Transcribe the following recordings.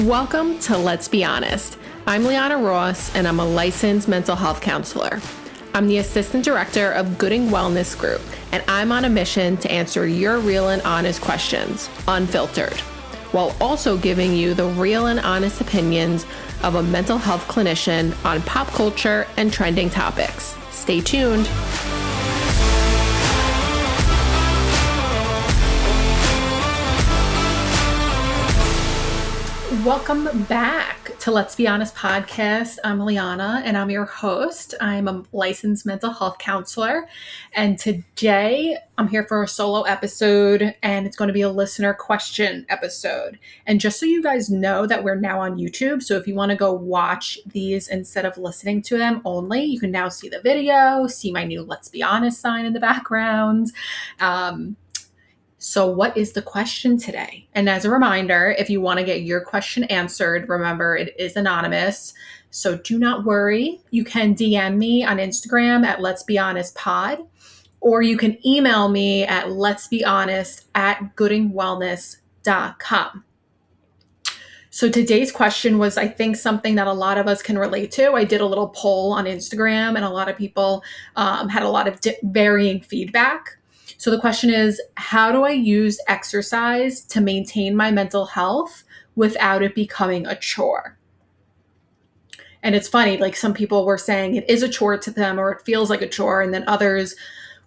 Welcome to Let's Be Honest. I'm Liana Ross, and I'm a licensed mental health counselor. I'm the assistant director of Gooding Wellness Group, and I'm on a mission to answer your real and honest questions, unfiltered, while also giving you the real and honest opinions of a mental health clinician on pop culture and trending topics. Stay tuned. Welcome back to Let's Be Honest podcast. I'm Liana and I'm your host. I'm a licensed mental health counselor. And today I'm here for a solo episode, and it's going to be a listener question episode. And just so you guys know that we're now on YouTube. So if you want to go watch these instead of listening to them only, you can now see the video, see my new Let's Be Honest sign in the background. So what is the question today? And as a reminder, if you want to get your question answered, remember it is anonymous. So do not worry. You can DM me on Instagram at Let's Be Honest Pod, or you can email me at letsbehonest@goodingwellness.com. So today's question was, I think, something that a lot of us can relate to. I did a little poll on Instagram, and a lot of people had a lot of varying feedback. So the question is, how do I use exercise to maintain my mental health without it becoming a chore? And it's funny, like some people were saying it is a chore to them, or it feels like a chore. And then others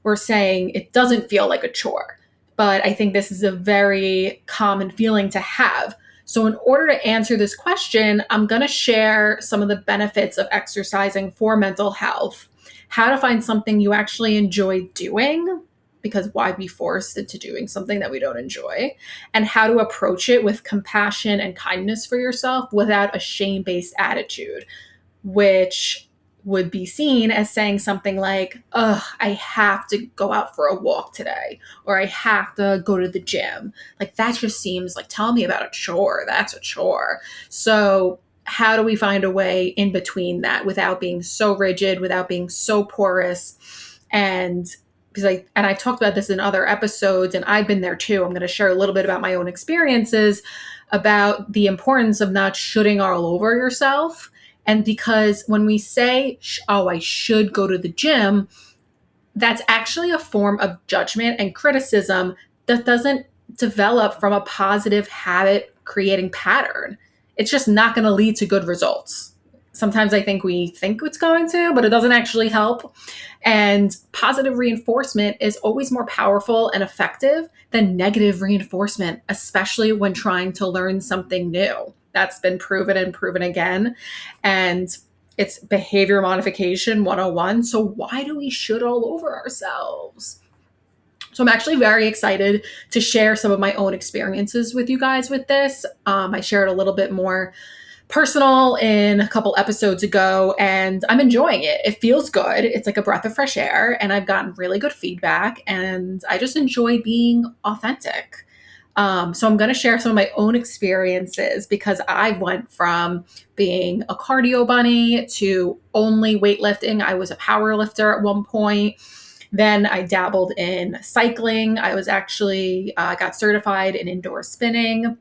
were saying it doesn't feel like a chore. But I think this is a very common feeling to have. So in order to answer this question, I'm going to share some of the benefits of exercising for mental health, how to find something you actually enjoy doing, because why be forced into doing something that we don't enjoy, and how to approach it with compassion and kindness for yourself without a shame-based attitude, which would be seen as saying something like, I have to go out for a walk today, or I have to go to the gym. Like that just seems like, tell me about a chore. That's a chore. So how do we find a way in between that without being so rigid, without being so porous? And because I talked about this in other episodes, and I've been there too. I'm going to share a little bit about my own experiences about the importance of not shooting all over yourself. And because when we say, I should go to the gym, that's actually a form of judgment and criticism that doesn't develop from a positive habit creating pattern. It's just not going to lead to good results. Sometimes I think we think it's going to, but it doesn't actually help. And positive reinforcement is always more powerful and effective than negative reinforcement, especially when trying to learn something new. That's been proven and proven again. And it's behavior modification 101. So why do we should all over ourselves? So I'm actually very excited to share some of my own experiences with you guys with this. I shared a little bit more personal in a couple episodes ago, and I'm enjoying it. It feels good. It's like a breath of fresh air, and I've gotten really good feedback, and I just enjoy being authentic. So I'm going to share some of my own experiences, because I went from being a cardio bunny to only weightlifting. I was a powerlifter at one point. Then I dabbled in cycling. I was actually got certified in indoor spinning.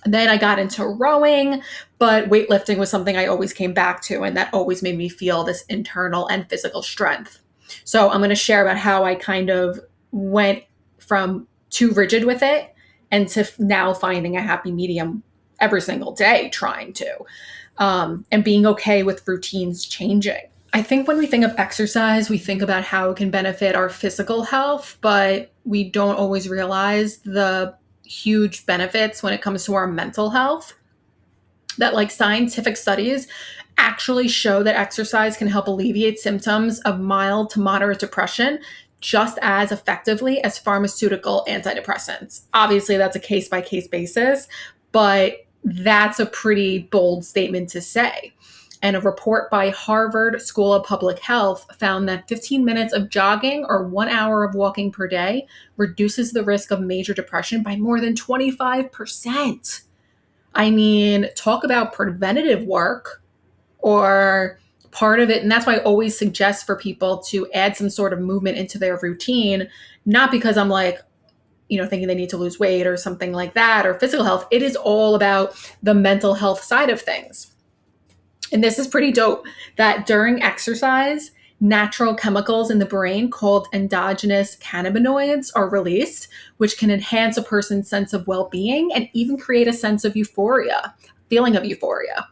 Then I got into rowing, but weightlifting was something I always came back to, and that always made me feel this internal and physical strength. So I'm going to share about how I kind of went from too rigid with it and to now finding a happy medium every single day, trying to, and being okay with routines changing. I think when we think of exercise, we think about how it can benefit our physical health, but we don't always realize the huge benefits when it comes to our mental health. That like scientific studies actually show that exercise can help alleviate symptoms of mild to moderate depression just as effectively as pharmaceutical antidepressants. Obviously, that's a case-by-case basis, but that's a pretty bold statement to say. And a report by Harvard School of Public Health found that 15 minutes of jogging or 1 hour of walking per day reduces the risk of major depression by more than 25%. I mean, talk about preventative work, or part of it. And that's why I always suggest for people to add some sort of movement into their routine, not because I'm like, thinking they need to lose weight or something like that, or physical health. It is all about the mental health side of things. And this is pretty dope that during exercise, natural chemicals in the brain called endogenous cannabinoids are released, which can enhance a person's sense of well-being and even create a sense of euphoria, feeling of euphoria.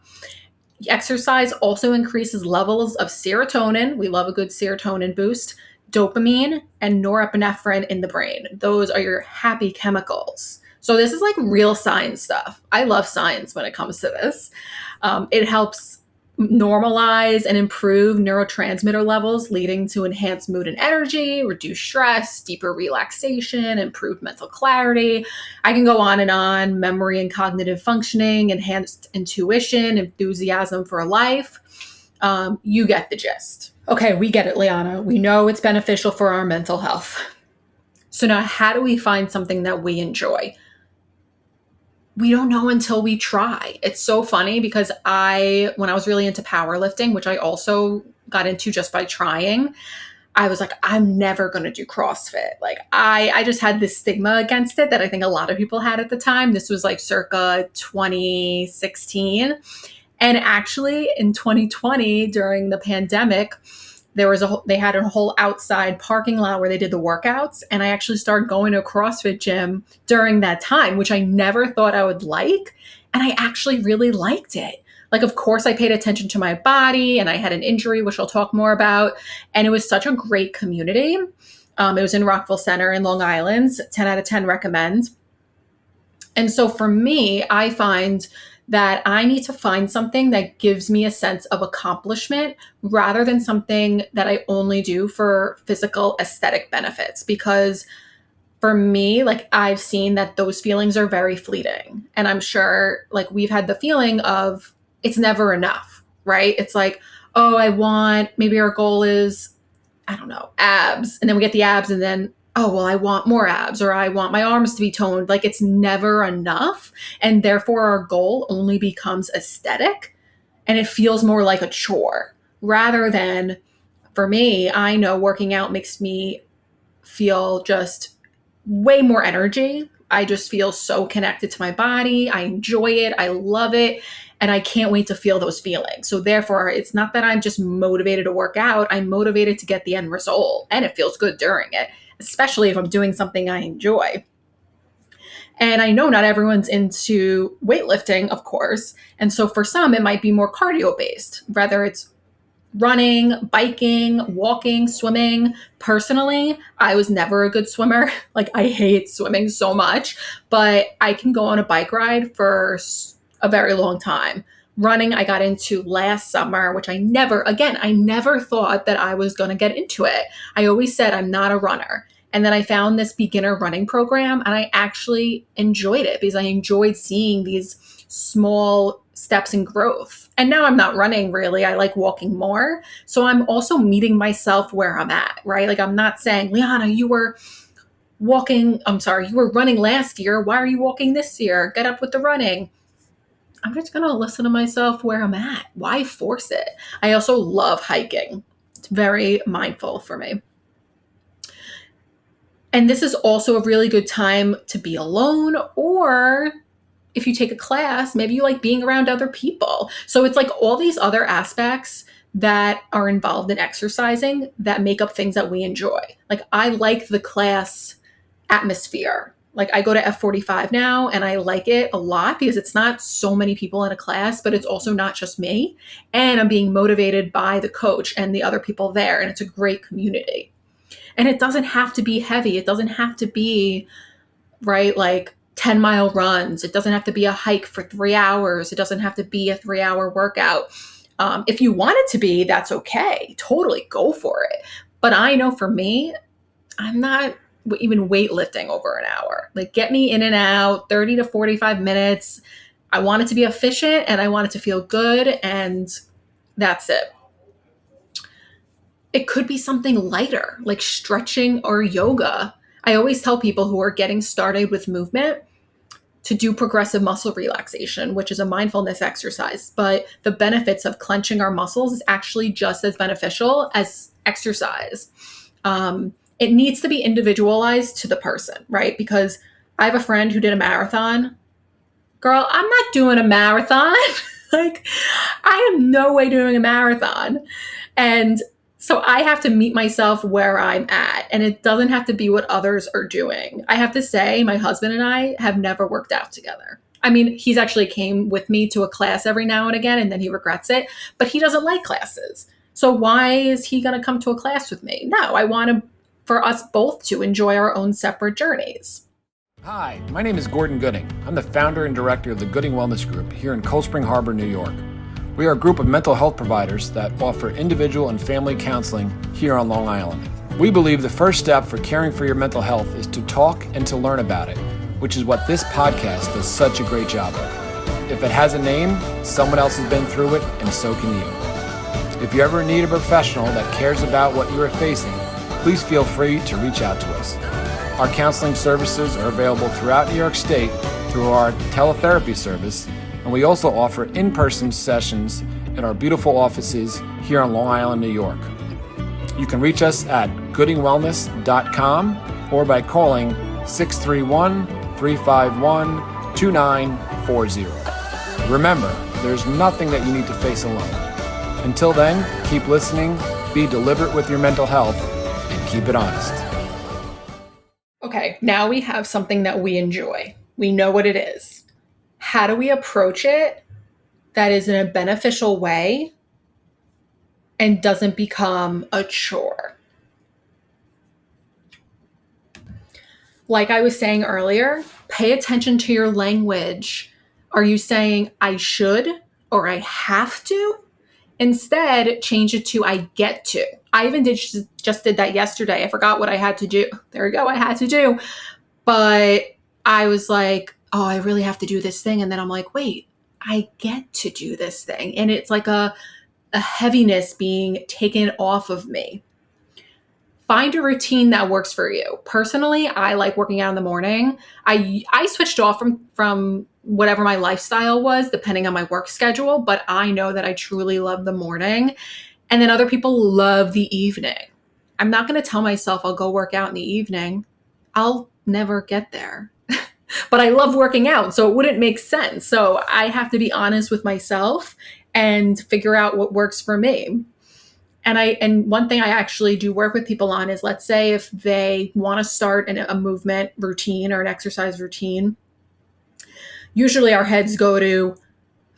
Exercise also increases levels of serotonin. We love a good serotonin boost, dopamine, and norepinephrine in the brain. Those are your happy chemicals. So this is like real science stuff. I love science when it comes to this. It helps normalize and improve neurotransmitter levels, leading to enhanced mood and energy, reduced stress, deeper relaxation, improved mental clarity. I can go on, memory and cognitive functioning, enhanced intuition, enthusiasm for life. You get the gist. Okay, we get it, Liana. We know it's beneficial for our mental health. So now how do we find something that we enjoy? We don't know until we try. It's so funny because when I was really into powerlifting, which I also got into just by trying, I was like, I'm never going to do CrossFit. Like I just had this stigma against it that I think a lot of people had at the time. This was like circa 2016. And actually in 2020, during the pandemic, they had a whole outside parking lot where they did the workouts. And I actually started going to a CrossFit gym during that time, which I never thought I would like. And I actually really liked it. Like, of course, I paid attention to my body and I had an injury, which I'll talk more about. And it was such a great community. It was in Rockville Center in Long Island, 10 out of 10 recommend. And so for me, I find that I need to find something that gives me a sense of accomplishment rather than something that I only do for physical aesthetic benefits. Because for me, like I've seen that those feelings are very fleeting. And I'm sure like we've had the feeling of it's never enough, right? It's like, oh, maybe our goal is, I don't know, abs. And then we get the abs and then, oh, well, I want more abs or I want my arms to be toned. Like it's never enough. And therefore our goal only becomes aesthetic and it feels more like a chore rather than, for me, I know working out makes me feel just way more energy. I just feel so connected to my body. I enjoy it. I love it. And I can't wait to feel those feelings. So therefore, it's not that I'm just motivated to work out. I'm motivated to get the end result. And it feels good during it, especially if I'm doing something I enjoy. And I know not everyone's into weightlifting, of course. And so for some, it might be more cardio based, whether it's running, biking, walking, swimming. Personally, I was never a good swimmer. Like I hate swimming so much, but I can go on a bike ride for a very long time. Running, I got into last summer, which I never thought that I was going to get into it. I always said I'm not a runner. And then I found this beginner running program and I actually enjoyed it because I enjoyed seeing these small steps in growth. And now I'm not running really. I like walking more. So I'm also meeting myself where I'm at, right? Like I'm not saying, Liana, you were running last year. Why are you walking this year? Get up with the running. I'm just going to listen to myself where I'm at. Why force it? I also love hiking. It's very mindful for me. And this is also a really good time to be alone, or if you take a class, maybe you like being around other people. So it's like all these other aspects that are involved in exercising that make up things that we enjoy. Like I like the class atmosphere. Like I go to F45 now and I like it a lot because it's not so many people in a class, but it's also not just me. And I'm being motivated by the coach and the other people there. And it's a great community. And it doesn't have to be heavy. It doesn't have to be, right, like 10-mile runs. It doesn't have to be a hike for 3 hours. It doesn't have to be a 3-hour workout. If you want it to be, that's okay. Totally go for it. But I know for me, I'm not even weightlifting over an hour. Like get me in and out, 30 to 45 minutes. I want it to be efficient and I want it to feel good. And that's it. It could be something lighter, like stretching or yoga. I always tell people who are getting started with movement to do progressive muscle relaxation, which is a mindfulness exercise. But the benefits of clenching our muscles is actually just as beneficial as exercise. it needs to be individualized to the person, right? Because I have a friend who did a marathon. Girl, I'm not doing a marathon. Like, I am no way doing a marathon. And so I have to meet myself where I'm at, and it doesn't have to be what others are doing. I have to say, my husband and I have never worked out together. I mean, he's actually came with me to a class every now and again, and then he regrets it, but he doesn't like classes. So why is he going to come to a class with me? No, I want for us both to enjoy our own separate journeys. Hi, my name is Gordon Gooding. I'm the founder and director of the Gooding Wellness Group here in Cold Spring Harbor, New York. We are a group of mental health providers that offer individual and family counseling here on Long Island. We believe the first step for caring for your mental health is to talk and to learn about it, which is what this podcast does such a great job of. If it has a name, someone else has been through it, and so can you. If you ever need a professional that cares about what you are facing, please feel free to reach out to us. Our counseling services are available throughout New York State through our teletherapy service, and we also offer in-person sessions in our beautiful offices here on Long Island, New York. You can reach us at goodingwellness.com or by calling 631-351-2940. Remember, there's nothing that you need to face alone. Until then, keep listening, be deliberate with your mental health, and keep it honest. Okay, now we have something that we enjoy. We know what it is. How do we approach it that is in a beneficial way and doesn't become a chore? Like I was saying earlier, pay attention to your language. Are you saying I should or I have to? Instead, change it to I get to. I even just did that yesterday. I forgot what I had to do. There we go. I had to do. But I was like, oh, I really have to do this thing. And then I'm like, wait, I get to do this thing. And it's like a heaviness being taken off of me. Find a routine that works for you. Personally, I like working out in the morning. I switched off from whatever my lifestyle was, depending on my work schedule, but I know that I truly love the morning. And then other people love the evening. I'm not going to tell myself I'll go work out in the evening. I'll never get there. But I love working out, so it wouldn't make sense. So I have to be honest with myself and figure out what works for me. And one thing I actually do work with people on is, let's say if they want to start a movement routine or an exercise routine, usually our heads go to,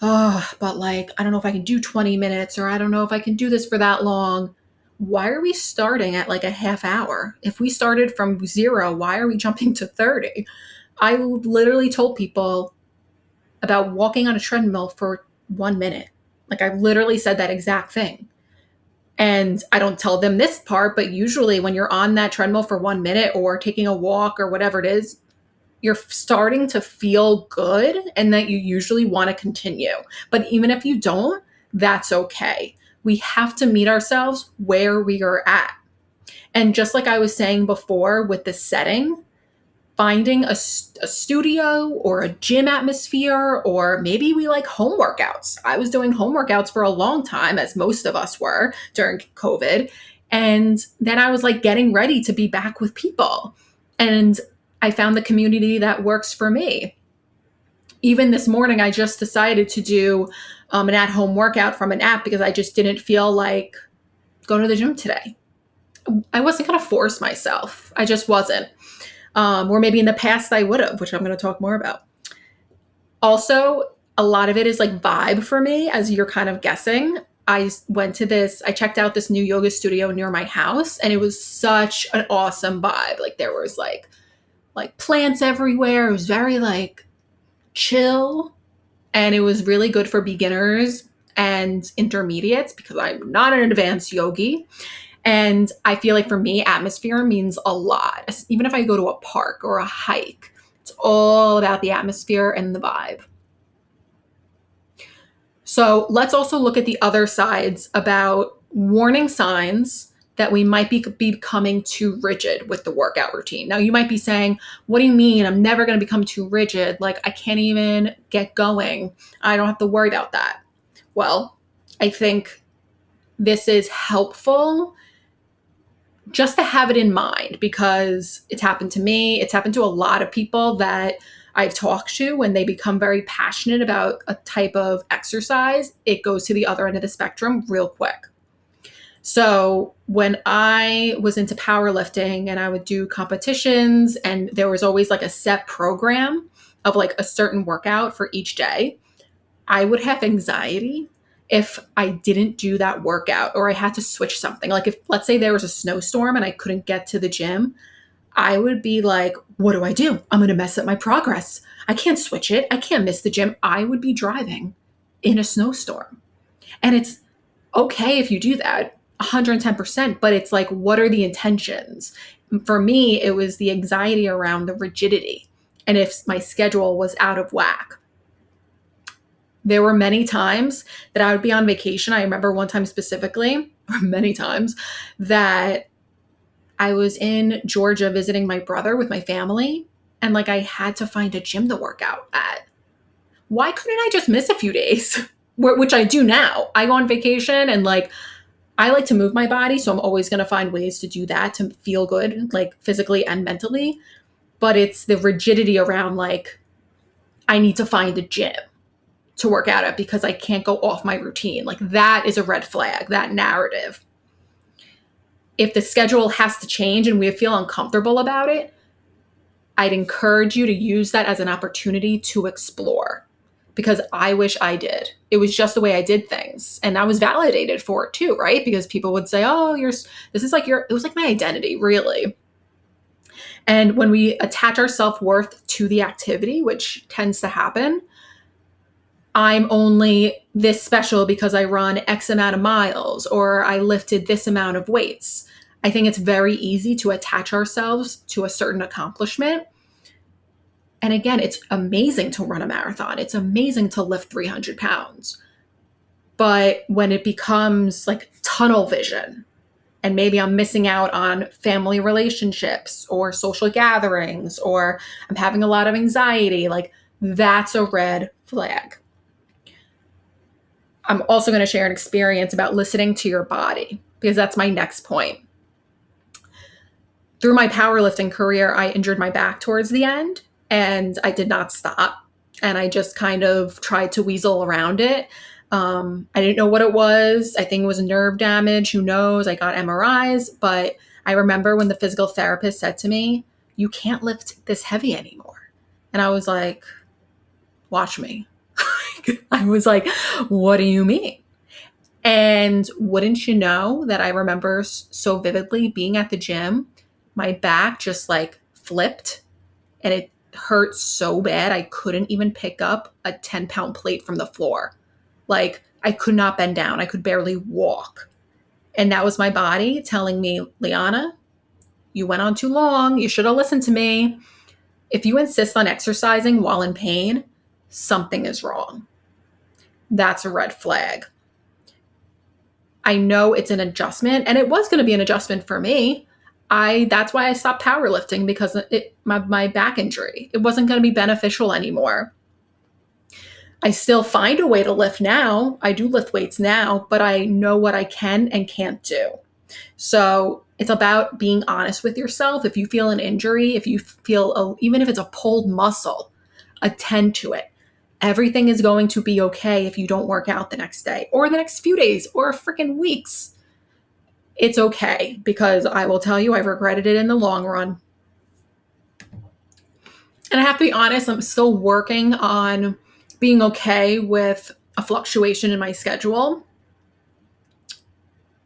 oh, but like, I don't know if I can do 20 minutes, or I don't know if I can do this for that long. Why are we starting at like a half hour? If we started from 0, why are we jumping to 30? I literally told people about walking on a treadmill for 1 minute. Like, I literally said that exact thing. And I don't tell them this part, but usually when you're on that treadmill for 1 minute or taking a walk or whatever it is, you're starting to feel good and that you usually want to continue. But even if you don't, that's okay. We have to meet ourselves where we are at. And just like I was saying before with the setting, finding a studio or a gym atmosphere, or maybe we like home workouts. I was doing home workouts for a long time, as most of us were during COVID. And then I was like getting ready to be back with people. And I found the community that works for me. Even this morning, I just decided to do an at-home workout from an app because I just didn't feel like going to the gym today. I wasn't going to force myself. I just wasn't. Or maybe in the past I would have, which I'm going to talk more about. Also, a lot of it is like vibe for me, as you're kind of guessing. I checked out this new yoga studio near my house, and it was such an awesome vibe. Like, there was like plants everywhere. It was very like chill, and it was really good for beginners and intermediates because I'm not an advanced yogi. And I feel like for me, atmosphere means a lot. Even if I go to a park or a hike, it's all about the atmosphere and the vibe. So let's also look at the other sides about warning signs that we might be becoming too rigid with the workout routine. Now, you might be saying, what do you mean? I'm never going to become too rigid. Like, I can't even get going. I don't have to worry about that. Well, I think this is helpful just to have it in mind, because it's happened to me. It's happened to a lot of people that I've talked to. When they become very passionate about a type of exercise, it goes to the other end of the spectrum real quick. So when I was into powerlifting and I would do competitions, and there was always like a set program of like a certain workout for each day, I would have anxiety if I didn't do that workout or I had to switch something. Like if, let's say there was a snowstorm and I couldn't get to the gym, I would be like, what do I do? I'm going to mess up my progress. I can't switch it. I can't miss the gym. I would be driving in a snowstorm. And it's okay if you do that, 110%, but it's like, what are the intentions? For me, it was the anxiety around the rigidity. And if my schedule was out of whack, there were many times that I would be on vacation. I remember one time specifically, or many times, that I was in Georgia visiting my brother with my family, and like I had to find a gym to work out at. Why couldn't I just miss a few days? Which I do now. I go on vacation and like I like to move my body, so I'm always going to find ways to do that to feel good, like physically and mentally. But it's the rigidity around like I need to find a gym to work out at because I can't go off my routine. Like that is a red flag, that narrative. If the schedule has to change and we feel uncomfortable about it, I'd encourage you to use that as an opportunity to explore, because I wish I did. It was just the way I did things. And I was validated for it too, right? Because people would say, oh, this is like it was like my identity, really. And when we attach our self-worth to the activity, which tends to happen, I'm only this special because I run X amount of miles or I lifted this amount of weights. I think it's very easy to attach ourselves to a certain accomplishment. And again, it's amazing to run a marathon. It's amazing to lift 300 pounds. But when it becomes like tunnel vision, and maybe I'm missing out on family relationships or social gatherings, or I'm having a lot of anxiety, like that's a red flag. I'm also going to share an experience about listening to your body, because that's my next point. Through my powerlifting career, I injured my back towards the end, and I did not stop. And I just kind of tried to weasel around it. I didn't know what it was. I think it was nerve damage. Who knows? I got MRIs. But I remember when the physical therapist said to me, you can't lift this heavy anymore. And I was like, watch me. I was like, what do you mean? And wouldn't you know that I remember so vividly being at the gym, my back just like flipped and it hurt so bad I couldn't even pick up a 10-pound plate from the floor. Like I could not bend down. I could barely walk. And that was my body telling me, Liana, you went on too long. You should have listened to me. If you insist on exercising while in pain, something is wrong. That's a red flag. I know it's an adjustment, and it was going to be an adjustment for me. That's why I stopped powerlifting, because my back injury, it wasn't going to be beneficial anymore. I still find a way to lift now. I do lift weights now, but I know what I can and can't do. So it's about being honest with yourself. If you feel an injury, if you feel, even if it's a pulled muscle, attend to it. Everything is going to be okay if you don't work out the next day or the next few days or freaking weeks. It's okay, because I will tell you, I've regretted it in the long run. And I have to be honest, I'm still working on being okay with a fluctuation in my schedule.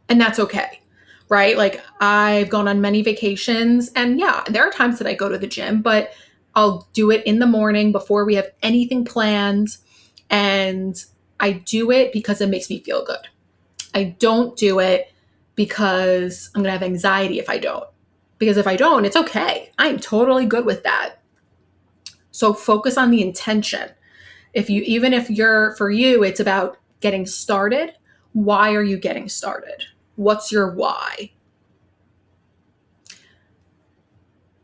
And that's okay, right? Like I've gone on many vacations, and yeah, there are times that I go to the gym, but I'll do it in the morning before we have anything planned. And I do it because it makes me feel good. I don't do it because I'm going to have anxiety if I don't. Because if I don't, it's okay. I'm totally good with that. So focus on the intention. Even if for you, it's about getting started. Why are you getting started? What's your why?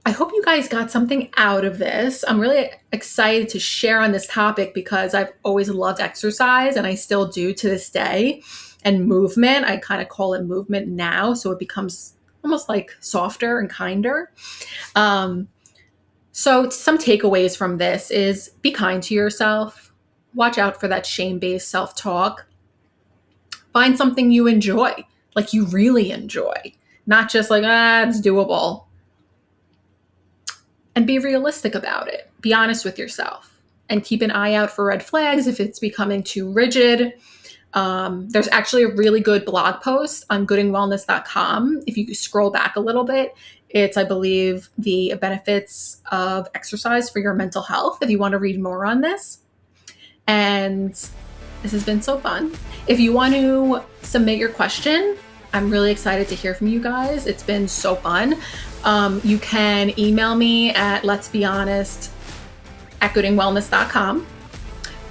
I hope you guys got something out of this. I'm really excited to share on this topic because I've always loved exercise, and I still do to this day. And movement, I kind of call it movement now. So it becomes almost like softer and kinder. So some takeaways from this is be kind to yourself. Watch out for that shame-based self-talk. Find something you enjoy, like you really enjoy, not just like, it's doable. And be realistic about it. Be honest with yourself and keep an eye out for red flags if it's becoming too rigid. There's actually a really good blog post on goodingwellness.com. If you scroll back a little bit, it's, I believe, the benefits of exercise for your mental health, if you want to read more on this. And this has been so fun. If you want to submit your question, I'm really excited to hear from you guys. It's been so fun. You can email me at letsbehonest@goodingwellness.com.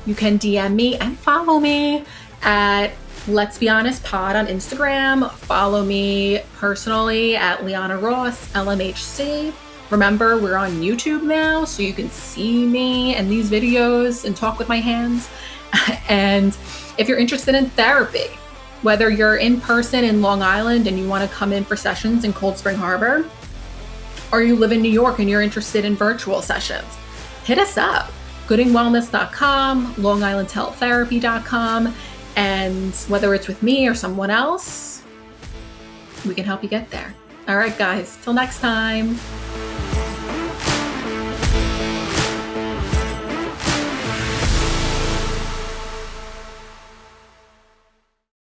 You can DM me and follow me at Let's Be Honest Pod on Instagram. Follow me personally at Liana Ross, LMHC. Remember, we're on YouTube now, so you can see me and these videos and talk with my hands. And if you're interested in therapy, whether you're in person in Long Island and you want to come in for sessions in Cold Spring Harbor, or you live in New York and you're interested in virtual sessions, hit us up. goodingwellness.com, longislandteletherapy.com. And whether it's with me or someone else, we can help you get there. All right, guys, till next time.